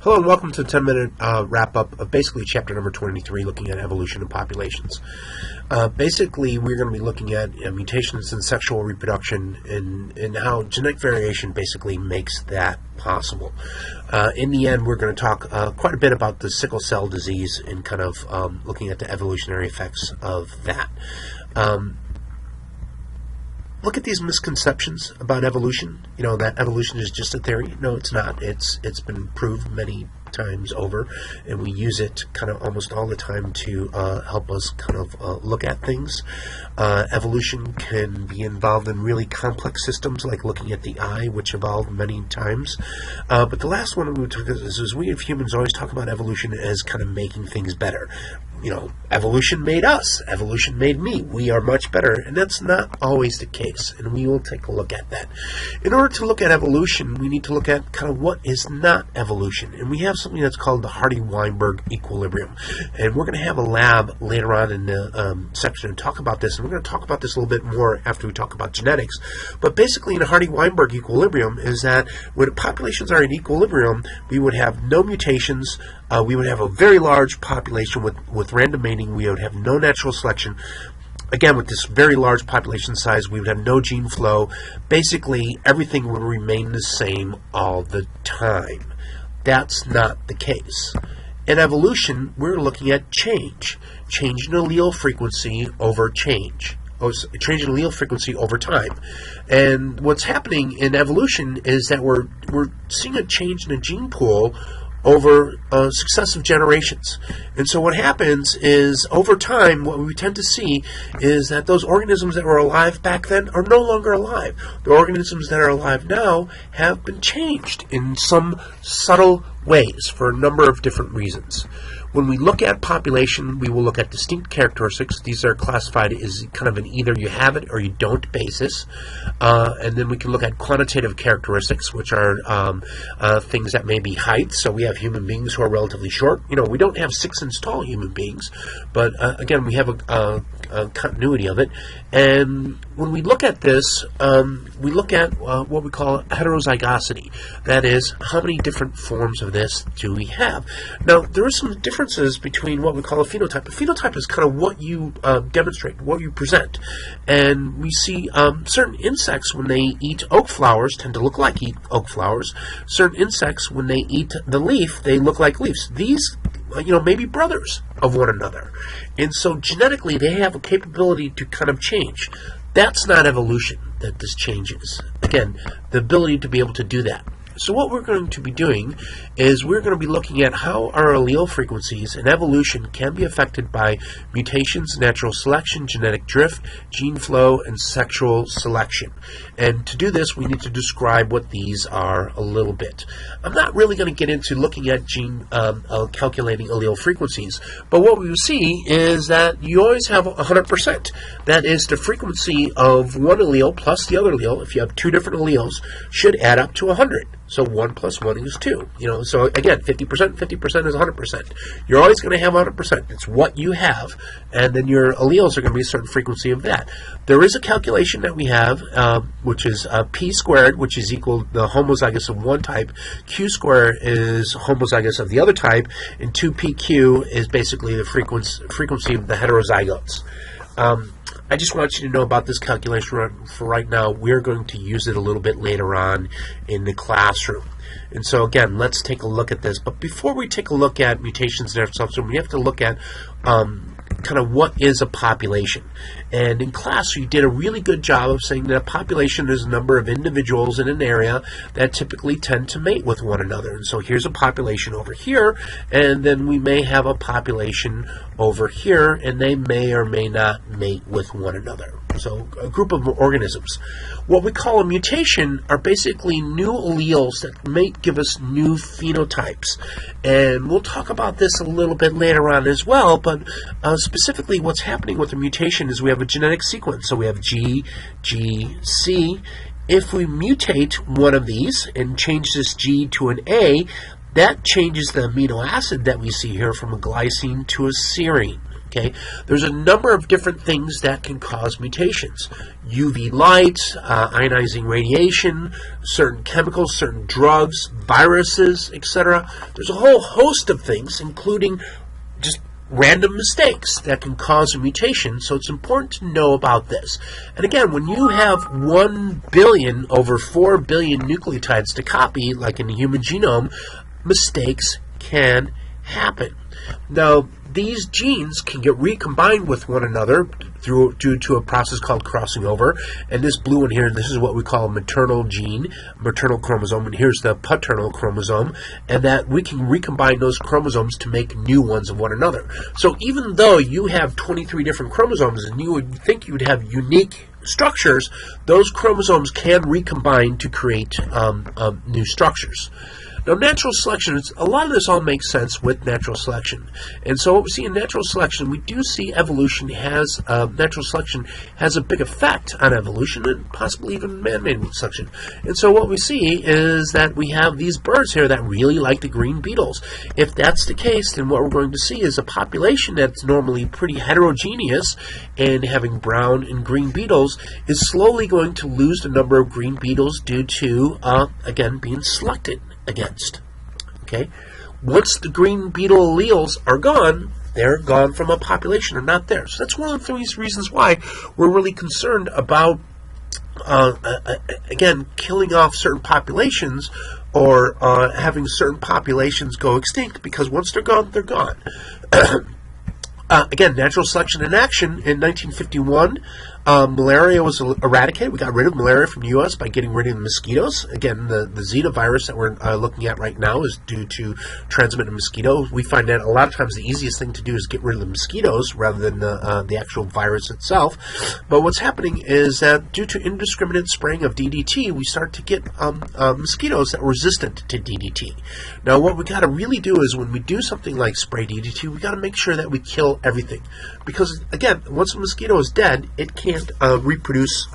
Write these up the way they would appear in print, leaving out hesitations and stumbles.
Hello and welcome to the 10-minute wrap-up of basically chapter number 23, looking at evolution of populations. Basically, we're going to be looking at mutations in sexual reproduction and how genetic variation basically makes that possible. In the end, we're going to talk quite a bit about the sickle cell disease and kind of looking at the evolutionary effects of that. Look at these misconceptions about evolution. You know, that evolution is just a theory. No, it's not. It's been proved many times over, and we use it kind of almost all the time to help us kind of look at things. Evolution can be involved in really complex systems, like looking at the eye, which evolved many times. But the last one we took is we as humans always talk about evolution as kind of making things better. You know, evolution made us, evolution made me, we are much better, and that's not always the case, and we will take a look at that. In order to look at evolution, we need to look at kind of what is not evolution, and we have something that's called the Hardy-Weinberg equilibrium, and we're going to have a lab later on in the section to talk about this, and we're going to talk about this a little bit more after we talk about genetics. But basically, in a Hardy-Weinberg equilibrium is that when populations are in equilibrium, we would have no mutations. We would have a very large population with random mating. We would have no natural selection. Again, with this very large population size, we would have no gene flow. Basically, everything would remain the same all the time. That's not the case. In evolution, we're looking at change. Change in allele frequency over change. Change in allele frequency over time. And what's happening in evolution is that we're seeing a change in the gene pool over successive generations. And so what happens is, over time, what we tend to see is that those organisms that were alive back then are no longer alive. The organisms that are alive now have been changed in some subtle ways for a number of different reasons. When we look at population, we will look at distinct characteristics. These are classified as kind of an either you have it or you don't basis. And then we can look at quantitative characteristics, which are things that may be height. So we have human beings who are relatively short. You know, we don't have 6 inch tall human beings, but again, we have a continuity of it. And when we look at this, we look at what we call heterozygosity. That is, how many different forms of this do we have? Now, there are some differences between what we call a phenotype. A phenotype is kind of what you demonstrate, what you present. And we see certain insects, when they eat oak flowers, tend to look like oak flowers. Certain insects, when they eat the leaf, they look like leaves. These, may be brothers of one another. And so genetically, they have a capability to kind of change. That's not evolution that this changes. Again, the ability to be able to do that. So what we're going to be doing is we're going to be looking at how our allele frequencies in evolution can be affected by mutations, natural selection, genetic drift, gene flow, and sexual selection. And to do this, we need to describe what these are a little bit. I'm not really going to get into looking at calculating allele frequencies, but what we will see is that you always have 100%. That is, the frequency of one allele plus the other allele, if you have two different alleles, should add up to 100. So 1 plus 1 is 2. So again, 50% is 100%. You're always going to have 100%. It's what you have, and then your alleles are going to be a certain frequency of that. There is a calculation that we have, which is p squared, which is equal to the homozygous of one type. Q squared is homozygous of the other type, and 2pq is basically the frequency of the heterozygotes. I just want you to know about this calculation for right now. We're going to use it a little bit later on in the classroom. And so again, let's take a look at this. But before we take a look at mutations in our substance, we have to look at kind of what is a population. And in class, you did a really good job of saying that a population is a number of individuals in an area that typically tend to mate with one another. And so here's a population over here, and then we may have a population over here, and they may or may not mate with one another. So a group of organisms. What we call a mutation are basically new alleles that may give us new phenotypes. And we'll talk about this a little bit later on as well, but specifically what's happening with the mutation is we have a genetic sequence. So we have G, G, C. If we mutate one of these and change this G to an A, that changes the amino acid that we see here from a glycine to a serine. Okay, there's a number of different things that can cause mutations. UV light, ionizing radiation, certain chemicals, certain drugs, viruses, etc. There's a whole host of things, including just random mistakes that can cause a mutation, so it's important to know about this. And again, when you have 1 billion over 4 billion nucleotides to copy, like in the human genome, mistakes can happen. Now, these genes can get recombined with one another due to a process called crossing over. And this blue one here, this is what we call a maternal gene, maternal chromosome, and here's the paternal chromosome, and that we can recombine those chromosomes to make new ones of one another. So even though you have 23 different chromosomes and you would think you would have unique structures, those chromosomes can recombine to create new structures. Now, natural selection, a lot of this all makes sense with natural selection. And so what we see in natural selection, we do see natural selection has a big effect on evolution and possibly even man-made selection. And so what we see is that we have these birds here that really like the green beetles. If that's the case, then what we're going to see is a population that's normally pretty heterogeneous and having brown and green beetles is slowly going to lose the number of green beetles due to, again, being selected against. Okay, once the green beetle alleles are gone, they're gone from a population. They're not there. So that's one of the reasons why we're really concerned about again, killing off certain populations or having certain populations go extinct, because once they're gone, they're gone. Again, natural selection in action. In 1951, malaria was eradicated. We got rid of malaria from the U.S. by getting rid of the mosquitoes. Again, the Zeta virus that we're looking at right now is due to transmitted mosquitoes. We find that a lot of times the easiest thing to do is get rid of the mosquitoes rather than the actual virus itself. But what's happening is that due to indiscriminate spraying of DDT, we start to get mosquitoes that are resistant to DDT. Now, what we got to really do is when we do something like spray DDT, we got to make sure that we kill everything, because again, once a mosquito is dead, it can't reproduce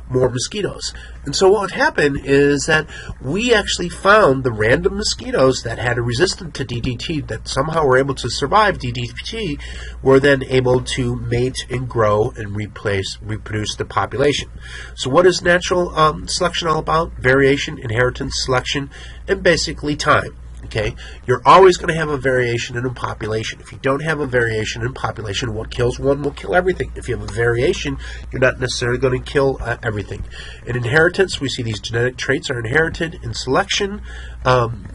more mosquitoes. And so what would happen is that we actually found the random mosquitoes that had a resistance to DDT that somehow were able to survive DDT were then able to mate and grow and reproduce the population. So what is natural selection all about? Variation, inheritance, selection, and basically time. Okay, you're always going to have a variation in a population. If you don't have a variation in population, what kills one will kill everything. If you have a variation, you're not necessarily going to kill everything. In inheritance, we see these genetic traits are inherited. In selection,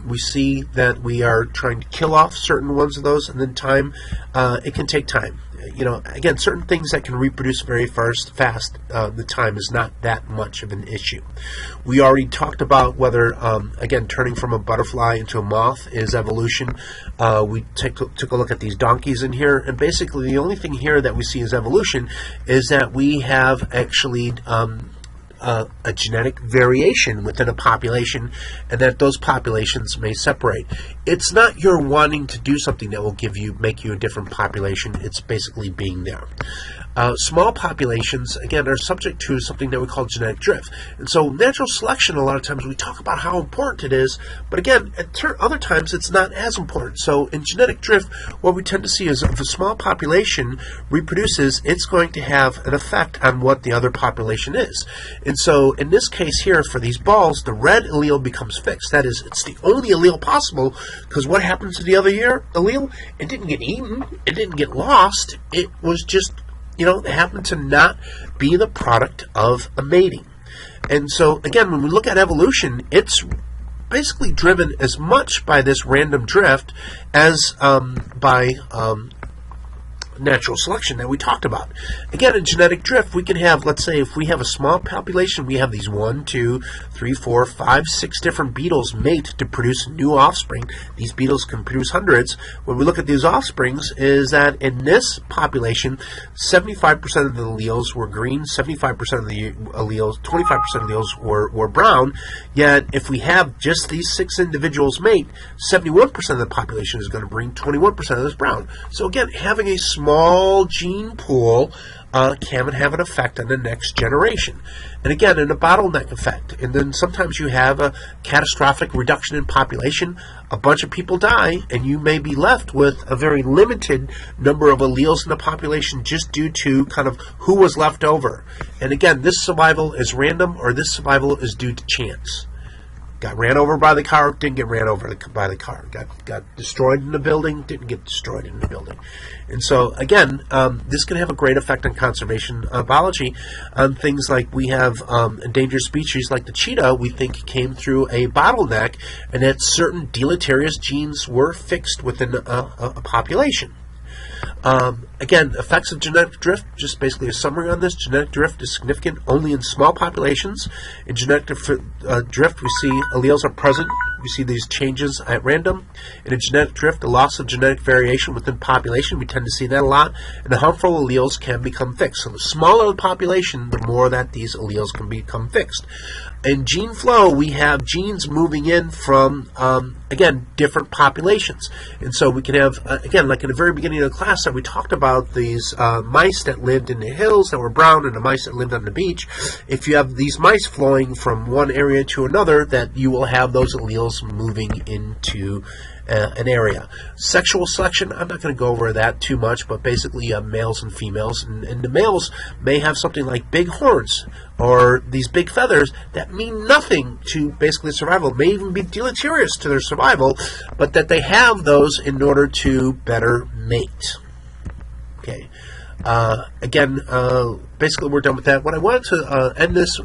we see that we are trying to kill off certain ones of those, and then time, it can take time. You know, again, certain things that can reproduce very fast, the time is not that much of an issue. We already talked about whether, again, turning from a butterfly into a moth is evolution. We took a look at these donkeys in here, and basically the only thing here that we see as evolution is that we have actually a genetic variation within a population, and that those populations may separate. It's not your wanting to do something that will make you a different population. It's basically being there. Small populations, again, are subject to something that we call genetic drift. And so natural selection, a lot of times we talk about how important it is, but again, at other times it's not as important. So in genetic drift, what we tend to see is if a small population reproduces, it's going to have an effect on what the other population is. And so in this case here, for these balls, the red allele becomes fixed. That is, it's the only allele possible, because what happens to the other allele? It didn't get eaten. It didn't get lost. It was just, you know, happened to not be the product of a mating. And so, again, when we look at evolution, it's basically driven as much by this random drift as by natural selection that we talked about. Again, in genetic drift, we can have, let's say, if we have a small population, we have these 1, 2, 3, 4, 5, 6 different beetles mate to produce new offspring. These beetles can produce hundreds. When we look at these offsprings, is that in this population, 75% of the alleles were green, 75% of the alleles, 25% of the alleles were brown. Yet, if we have just these 6 individuals mate, 71% of the population is going to bring 21% of this brown. So again, having a small gene pool can have an effect on the next generation. And again, in a bottleneck effect. And then sometimes you have a catastrophic reduction in population, a bunch of people die, and you may be left with a very limited number of alleles in the population just due to kind of who was left over. And again, this survival is random, or this survival is due to chance. Got ran over by the car, didn't get ran over by the car. Got destroyed in the building, didn't get destroyed in the building. And so, again, this can have a great effect on conservation biology on things like we have endangered species like the cheetah we think came through a bottleneck, and that certain deleterious genes were fixed within a population. Again, effects of genetic drift, just basically a summary on this. Genetic drift is significant only in small populations. In genetic drift, we see alleles are present. We see these changes at random. In a genetic drift, the loss of genetic variation within population, we tend to see that a lot. And the harmful alleles can become fixed. So the smaller the population, the more that these alleles can become fixed. In gene flow, we have genes moving in from, again, different populations. And so we can have, again, like in the very beginning of the class that we talked about these mice that lived in the hills that were brown and the mice that lived on the beach. If you have these mice flowing from one area to another, that you will have those alleles moving into an area. Sexual selection, I'm not going to go over that too much, but basically males and females. And the males may have something like big horns or these big feathers that mean nothing to basically survival, may even be deleterious to their survival, but that they have those in order to better mate. Okay. Again, basically we're done with that. What I wanted to end this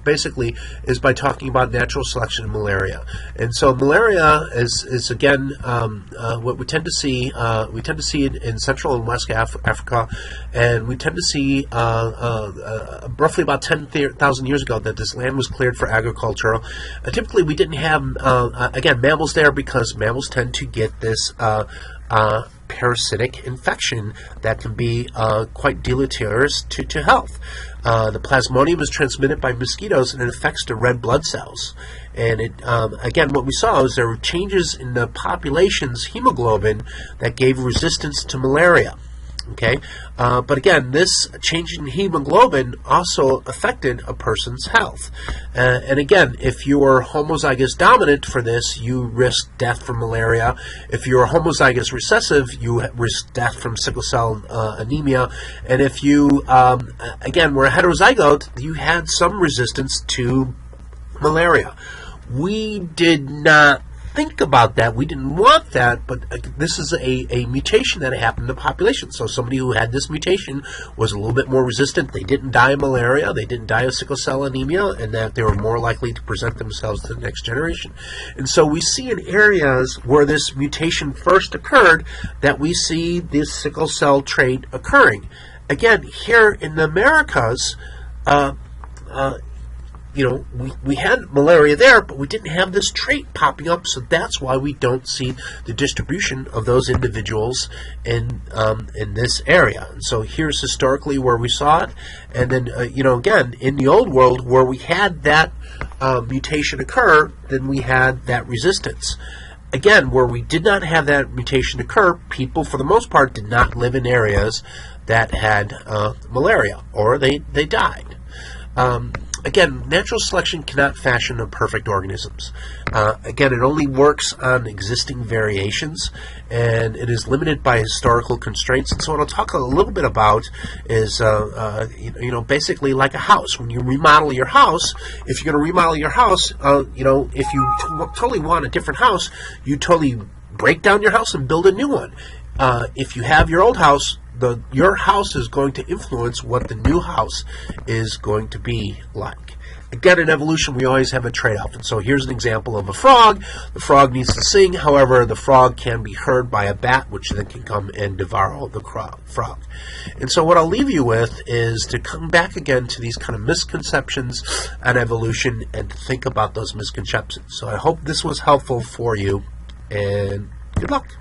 basically is by talking about natural selection and malaria. And so malaria is again what we tend to see. We tend to see it in Central and West Africa, and we tend to see roughly about 10,000 years ago that this land was cleared for agriculture. Typically, we didn't have again mammals there because mammals tend to get this parasitic infection that can be quite deleterious to health. The plasmodium is transmitted by mosquitoes and it affects the red blood cells. And it, again, what we saw is there were changes in the population's hemoglobin that gave resistance to malaria. Okay, but again, this change in hemoglobin also affected a person's health. And again, if you are homozygous dominant for this, you risk death from malaria. If you are homozygous recessive, you risk death from sickle cell anemia. And if you, again, were a heterozygote, you had some resistance to malaria. We did not think about that. We didn't want that, but this is a mutation that happened in the population. So somebody who had this mutation was a little bit more resistant. They didn't die of malaria, they didn't die of sickle cell anemia, and that they were more likely to present themselves to the next generation. And so we see in areas where this mutation first occurred that we see this sickle cell trait occurring. Again, here in the Americas, we had malaria there, but we didn't have this trait popping up, so that's why we don't see the distribution of those individuals in this area. And so here's historically where we saw it, and then again in the old world where we had that mutation occur, then we had that resistance. Again, where we did not have that mutation occur, people for the most part did not live in areas that had malaria, or they died. Again, natural selection cannot fashion a perfect organisms. Again, it only works on existing variations, and it is limited by historical constraints. And so what I'll talk a little bit about is, basically like a house. When you remodel your house, if you're going to remodel your house, if you totally want a different house, you totally break down your house and build a new one. If you have your old house, your house is going to influence what the new house is going to be like. Again, in evolution, we always have a trade-off. And so here's an example of a frog. The frog needs to sing. However, the frog can be heard by a bat, which then can come and devour the frog. And so what I'll leave you with is to come back again to these kind of misconceptions on evolution and to think about those misconceptions. So I hope this was helpful for you, and good luck.